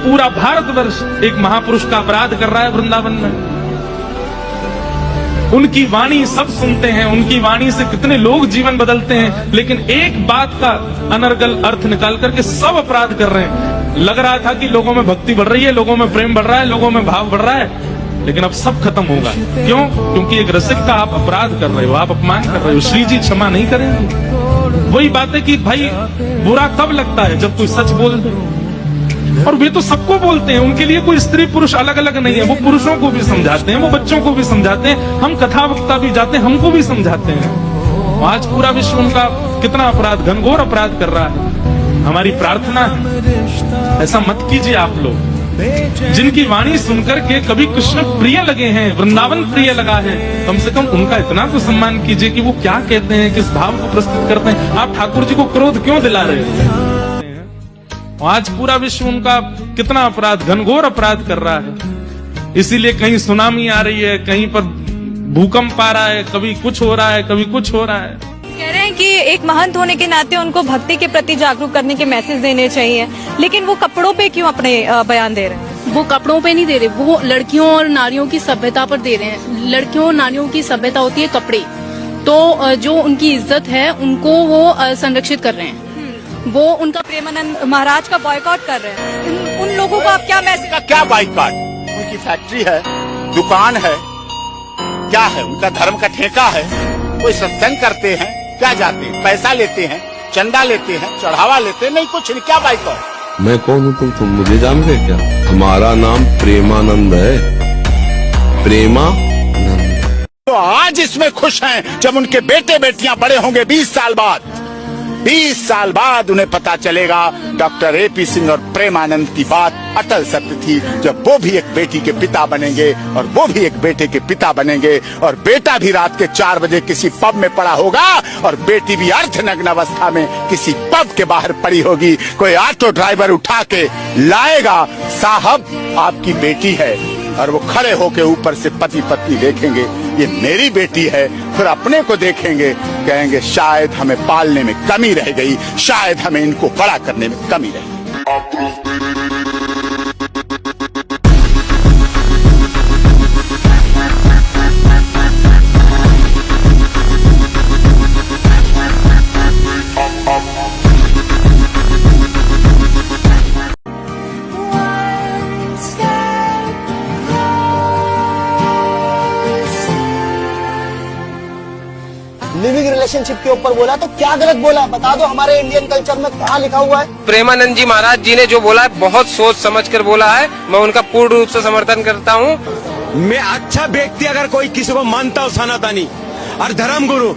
पूरा भारतवर्ष एक महापुरुष का अपराध कर रहा है वृंदावन में। उनकी वाणी सब सुनते हैं, उनकी वाणी से कितने लोग जीवन बदलते हैं, लेकिन एक बात का अनर्गल अर्थ निकाल करके सब अपराध कर रहे हैं। लग रहा था कि लोगों में भक्ति बढ़ रही है, लोगों में प्रेम बढ़ रहा है, लोगों में भाव बढ़ रहा है, लेकिन अब सब खत्म होगा। क्यों? क्योंकि एक रसिक का आप अपराध कर रहे हो, आप अपमान कर रहे हो। श्री जी क्षमा नहीं करेंगे। वही बात है कि भाई बुरा कब लगता है? जब कोई सच बोल दे। और वे तो सबको बोलते हैं, उनके लिए कोई स्त्री पुरुष अलग अलग नहीं है। वो पुरुषों को भी समझाते हैं, वो बच्चों को भी समझाते हैं, हम कथा वक्ता भी जाते हैं, हमको भी समझाते हैं। आज पूरा विश्व उनका कितना अपराध, घनघोर अपराध कर रहा है। हमारी प्रार्थना है ऐसा मत कीजिए आप लोग। जिनकी वाणी सुनकर के कभी कृष्ण प्रिय लगे हैं, वृंदावन प्रिय लगा है, कम से कम उनका इतना तो सम्मान कीजिए कि वो क्या कहते हैं, किस भाव को प्रस्तुत करते हैं। आप ठाकुर जी को क्रोध क्यों दिला रहे हैं? आज पूरा विश्व उनका कितना अपराध, घनघोर अपराध कर रहा है। इसीलिए कहीं सुनामी आ रही है, कहीं पर भूकंप आ रहा है, कभी कुछ हो रहा है, कभी कुछ हो रहा है। कह रहे हैं कि एक महंत होने के नाते उनको भक्ति के प्रति जागरूक करने के मैसेज देने चाहिए, लेकिन वो कपड़ों पे क्यों अपने बयान दे रहे हैं? वो कपड़ों पे नहीं दे रहे, वो लड़कियों और नारियों की सभ्यता पर दे रहे हैं। लड़कियों और नारियों की सभ्यता होती है कपड़े, तो जो उनकी इज्जत है उनको वो संरक्षित कर रहे हैं। वो उनका प्रेमानंद महाराज का बॉयकॉट कर रहे हैं। उन लोगों को आप क्या मैसेज? का क्या बॉयकॉट? उनकी फैक्ट्री है, दुकान है, क्या है? उनका धर्म का ठेका है। कोई सत्संग करते हैं, क्या जाते हैं, पैसा लेते हैं, चंदा लेते हैं, चढ़ावा लेते हैं, नहीं कुछ नहीं। क्या बॉयकॉट? मैं कौन हूँ? तुम मुझे जानते क्या? हमारा नाम प्रेमानंद है, प्रेमानंद। तो आज इसमें खुश हैं जब उनके बेटे बेटियां बड़े होंगे 20 साल बाद। 20 साल बाद उन्हें पता चलेगा डॉक्टर AP सिंह और प्रेमानंद की बात अटल सत्य थी। जब वो भी एक बेटी के पिता बनेंगे और वो भी एक बेटे के पिता बनेंगे, और बेटा भी रात के 4 बजे किसी पब में पड़ा होगा और बेटी भी अर्धनग्न अवस्था में किसी पब के बाहर पड़ी होगी। कोई ऑटो ड्राइवर उठा के लाएगा, साहब आपकी बेटी है, और वो खड़े होके ऊपर से पति पत्नी देखेंगे, ये मेरी बेटी है। फिर अपने को देखेंगे, कहेंगे शायद हमें पालने में कमी रह गई, शायद हमें इनको बड़ा करने में कमी रह गई। लिविंग रिलेशनशिप के ऊपर बोला, तो क्या गलत बोला? बता दो, हमारे इंडियन कल्चर में कहाँ लिखा हुआ है? प्रेमानंद जी महाराज जी ने जो बोला है बहुत सोच समझ कर बोला है, मैं उनका पूर्ण रूप से समर्थन करता हूँ। मैं अच्छा व्यक्ति अगर कोई किसी को मानता हूँ सनातनी और धर्म गुरु,